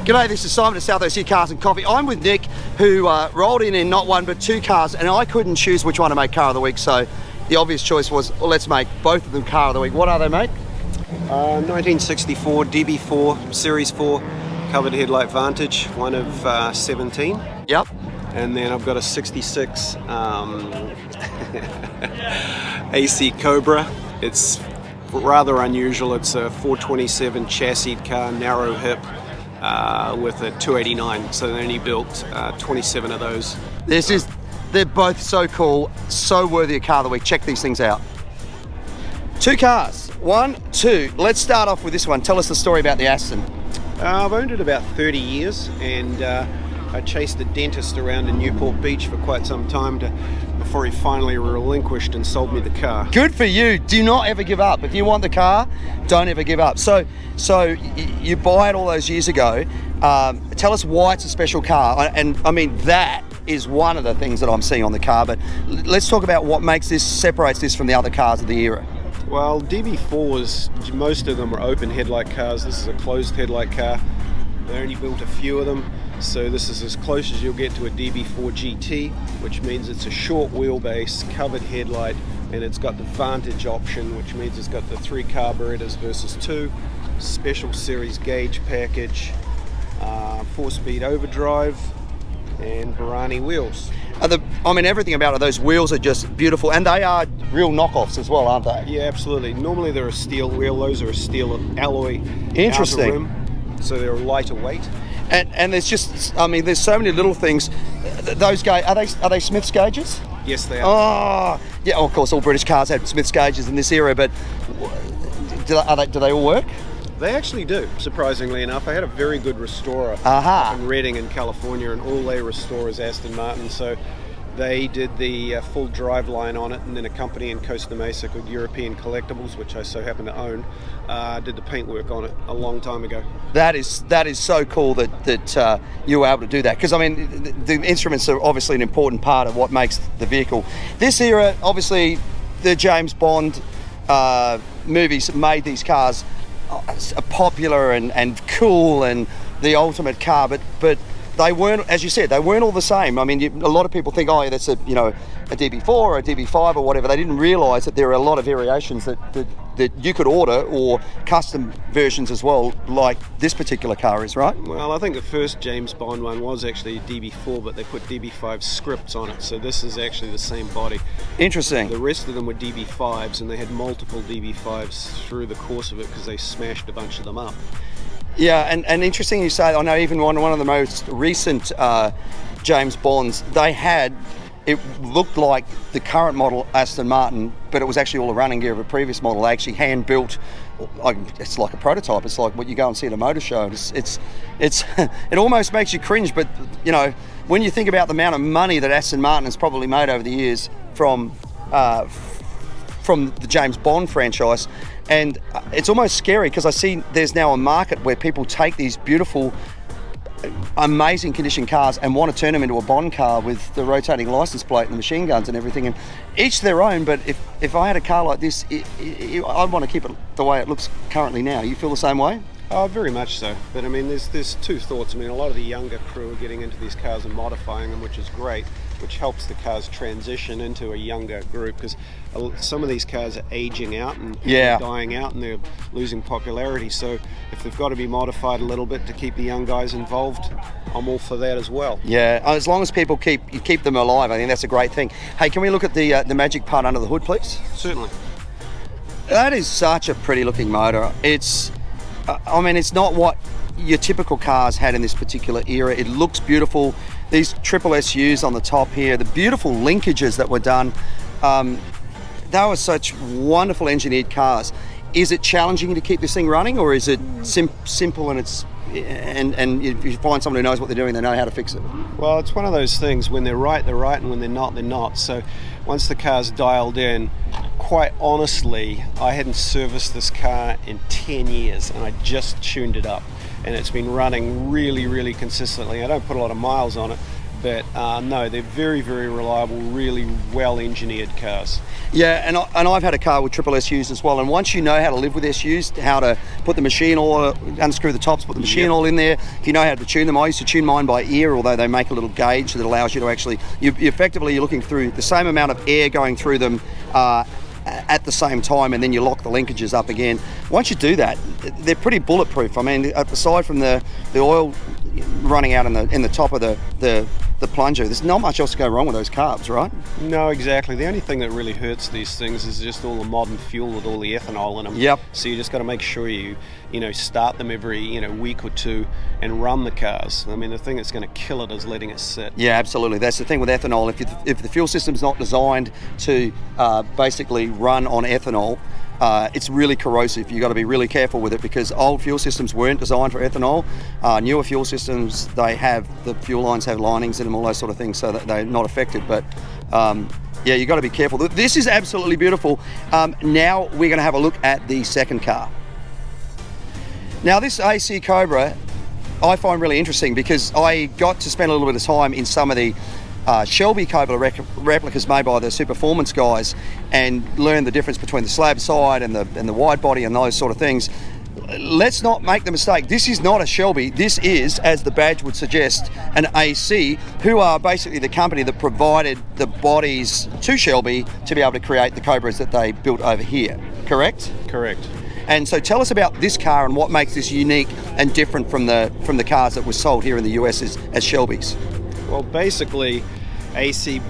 G'day, this is Simon at South OC Cars and Coffee. I'm with Nick, who rolled in not one but two cars, and I couldn't choose which one to make car of the week, so the obvious choice was, well, let's make both of them car of the week. What are they, mate? 1964 DB4 Series 4 covered headlight Vantage, one of 17. Yep. And then I've got a 66 AC Cobra. It's rather unusual. It's a 427 chassis car, narrow hip, with a 289. So they only built 27 of those. They're both so cool, so worthy of car of the week. Check these things out. Two cars, 1, 2. Let's start off with this one. Tell us the story about the Aston. I've owned it about 30 years, and I chased the dentist around in Newport Beach for quite some time before he finally relinquished and sold me the car. Good for you. Do not ever give up. If you want the car, don't ever give up. So you buy it all those years ago. Tell us why it's a special car. And I mean, that is one of the things that I'm seeing on the car, but let's talk about what separates this from the other cars of the era. Well, DB4s, most of them are open headlight cars. This is a closed headlight car. They only built a few of them, so this is as close as you'll get to a DB4 GT, which means it's a short wheelbase, covered headlight, and it's got the Vantage option, which means it's got the 3 carburetors versus 2, special series gauge package, 4-speed overdrive, and Barani wheels. Everything about it, those wheels are just beautiful, and they are real knockoffs as well, aren't they? Yeah, absolutely. Normally they're a steel wheel. Those are a steel alloy. Interesting. Outer rim, so they're lighter weight. And there's just, there's so many little things. Those gauges, are they Smith's gauges? Yes, they are. Oh, yeah. Of course, all British cars had Smith's gauges in this era, but do they all work? They actually do, surprisingly enough. I had a very good restorer up in Redding in California, and all they restore is Aston Martin. So they did the full drive line on it, and then a company in Costa Mesa called European Collectibles, which I so happen to own, did the paintwork on it a long time ago. That is so cool that you were able to do that, because the instruments are obviously an important part of what makes the vehicle. This era, obviously, the James Bond movies made these cars popular and cool and the ultimate car, but they weren't, as you said, they weren't all the same. A lot of people think, oh, yeah, that's a DB4 or a DB5 or whatever. They didn't realise that there are a lot of variations that you could order, or custom versions as well, like this particular car is, right? Well, I think the first James Bond one was actually a DB4, but they put DB5 scripts on it, so this is actually the same body. Interesting. The rest of them were DB5s, and they had multiple DB5s through the course of it because they smashed a bunch of them up. Yeah, and interesting you say. I know even one of the most recent James Bonds, it looked like the current model Aston Martin, but it was actually all the running gear of a previous model. They actually hand built. It's like a prototype. It's like what you go and see at a motor show. It's it almost makes you cringe. But when you think about the amount of money that Aston Martin has probably made over the years from the James Bond franchise. And it's almost scary, because I see there's now a market where people take these beautiful, amazing condition cars and want to turn them into a Bond car with the rotating license plate and the machine guns and everything. And each their own, but if I had a car like this, I'd want to keep it the way it looks currently now. You feel the same way? Oh, very much so. But there's two thoughts. A lot of the younger crew are getting into these cars and modifying them, which is great, which helps the cars transition into a younger group, because some of these cars are aging out and dying out, and they're losing popularity. So if they've got to be modified a little bit to keep the young guys involved, I'm all for that as well. Yeah, as long as people keep them alive, I think that's a great thing. Hey, can we look at the magic part under the hood, please? Certainly. That is such a pretty looking motor. It's not what your typical cars had in this particular era. It looks beautiful. These triple SUs on the top here, the beautiful linkages that were done, they were such wonderful engineered cars. Is it challenging to keep this thing running, or is it simple and and if you find someone who knows what they're doing, they know how to fix it? Well, it's one of those things. When they're right, and when they're not. So once the car's dialed in, quite honestly, I hadn't serviced this car in 10 years, and I just tuned it up, and it's been running really, really consistently. I don't put a lot of miles on it, but no, they're very, very reliable, really well-engineered cars. Yeah, and I've had a car with triple SUs as well, and once you know how to live with SUs, how to put the machine oil, unscrew the tops, put the machine oil in there, if you know how to tune them. I used to tune mine by ear, although they make a little gauge that allows you to actually, you're looking through the same amount of air going through them at the same time, and then you lock the linkages up again. Once you do that, they're pretty bulletproof. I mean, aside from the oil running out in the top of the plunger, there's not much else to go wrong with those carbs, right? No, exactly. The only thing that really hurts these things is just all the modern fuel with all the ethanol in them. Yep. So you just got to make sure you start them every week or two and run the cars. I mean, the thing that's going to kill it is letting it sit. Yeah, absolutely. That's the thing with ethanol. If the fuel system's not designed to basically run on ethanol, it's really corrosive. You've got to be really careful with it, because old fuel systems weren't designed for ethanol. Newer fuel systems, the fuel lines have linings in them, all those sort of things, so that they're not affected. But yeah, you've got to be careful. This is absolutely beautiful. Now we're going to have a look at the second car. Now this AC Cobra I find really interesting, because I got to spend a little bit of time in some of the Shelby Cobra replicas made by the Superformance guys, and learn the difference between the slab side and the wide body and those sort of things. Let's not make the mistake. This is not a Shelby. This is, as the badge would suggest, an AC, who are basically the company that provided the bodies to Shelby to be able to create the Cobras that they built over here. Correct? Correct. And so tell us about this car and what makes this unique and different from the cars that were sold here in the US as Shelbys. Well, basically, AC,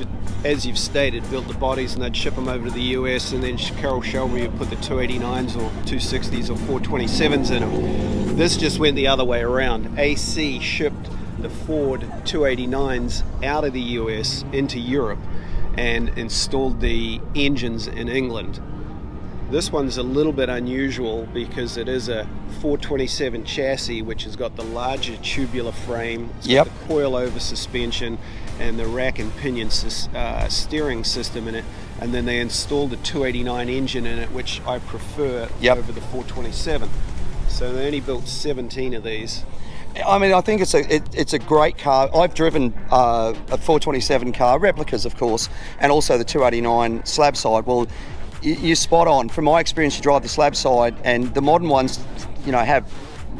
as you've stated, built the bodies and they'd ship them over to the US, and then Carroll Shelby would put the 289s or 260s or 427s in them. This just went the other way around. AC shipped the Ford 289s out of the US into Europe and installed the engines in England. This one's a little bit unusual because it is a 427 chassis, which has got the larger tubular frame, it's got the coil-over suspension and the rack and pinion steering system in it, and then they installed the 289 engine in it, which I prefer over the 427. So they only built 17 of these. I mean, I think it's a great car. I've driven a 427 car, replicas of course, and also the 289 slab side. Well, you're spot on. From my experience, you drive the slab side, and the modern ones, have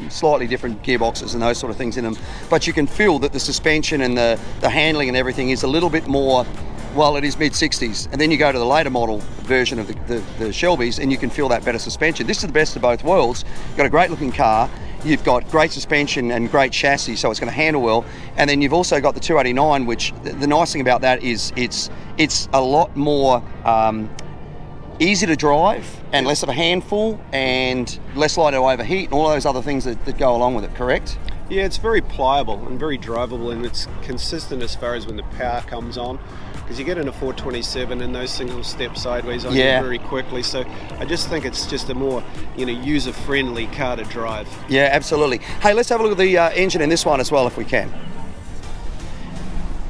slightly different gearboxes and those sort of things in them. But you can feel that the suspension and the handling and everything is a little bit more, well, it is mid-60s. And then you go to the later model version of the Shelbys, and you can feel that better suspension. This is the best of both worlds. You've got a great looking car, you've got great suspension and great chassis, so it's going to handle well. And then you've also got the 289, which the nice thing about that is it's a lot more easy to drive and less of a handful and less likely to overheat and all those other things that go along with it, correct? Yeah, it's very pliable and very drivable, and it's consistent as far as when the power comes on, because you get in a 427 and those things will step sideways on you very quickly. So I just think it's just a more user-friendly car to drive. Yeah, absolutely. Hey, let's have a look at the engine in this one as well if we can.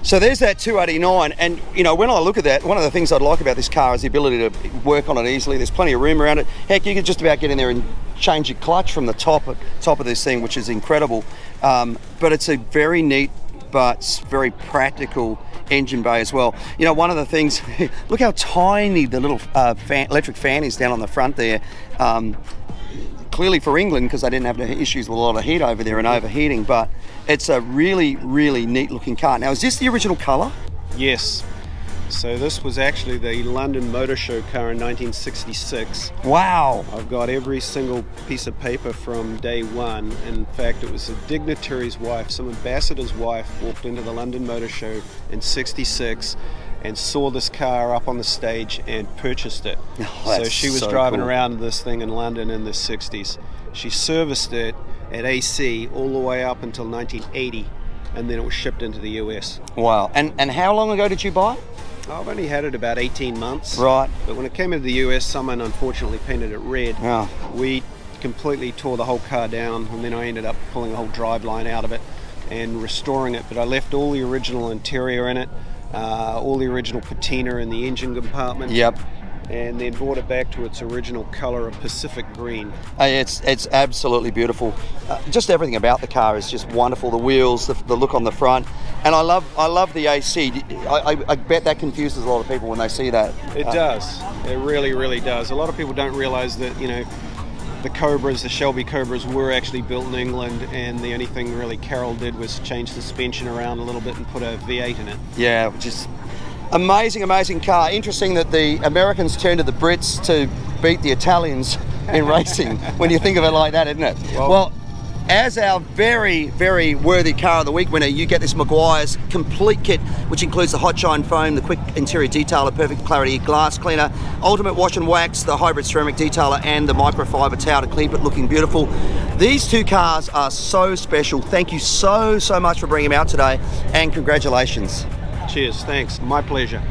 So there's that 289, and when I look at that, one of the things I'd like about this car is the ability to work on it easily. There's plenty of room around it. Heck, you can just about get in there and change your clutch from the top of this thing, which is incredible. But it's a very neat but very practical engine bay as well. One of the things, look how tiny the little electric fan is down on the front there. Clearly for England, because they didn't have issues with a lot of heat over there and overheating, but it's a really, really neat looking car. Now, is this the original colour? Yes. So this was actually the London Motor Show car in 1966. Wow. I've got every single piece of paper from day one. In fact, it was a dignitary's wife, some ambassador's wife, walked into the London Motor Show in 66 and saw this car up on the stage and purchased it. Oh, so she was driving around this thing in London in the 60s. She serviced it at AC all the way up until 1980, and then it was shipped into the US. Wow. And how long ago did you buy it? I've only had it about 18 months. Right. But when it came into the US, someone unfortunately painted it red. Oh. We completely tore the whole car down, and then I ended up pulling the whole drive line out of it and restoring it. But I left all the original interior in it, all the original patina in the engine compartment. Yep. and then brought it back to its original color of Pacific green. It's absolutely beautiful. Just everything about the car is just wonderful. The wheels, the look on the front, and I love the AC. I bet that confuses a lot of people when they see that. It does. It really, really does. A lot of people don't realize that, you know, the Cobras, the Shelby Cobras, were actually built in England, and the only thing really Carroll did was change the suspension around a little bit and put a V8 in it. Yeah, just amazing car. Interesting that the Americans turned to the Brits to beat the Italians in racing, when you think of it like that, isn't it? Well, as our very, very worthy car of the week winner, you get this Maguire's complete kit, which includes the hot shine foam, the quick interior detailer, perfect clarity glass cleaner, ultimate wash and wax, the hybrid ceramic detailer, and the microfiber towel to keep it looking beautiful. These two cars are so special. Thank you so much for bringing them out today, and congratulations. Cheers, thanks. My pleasure.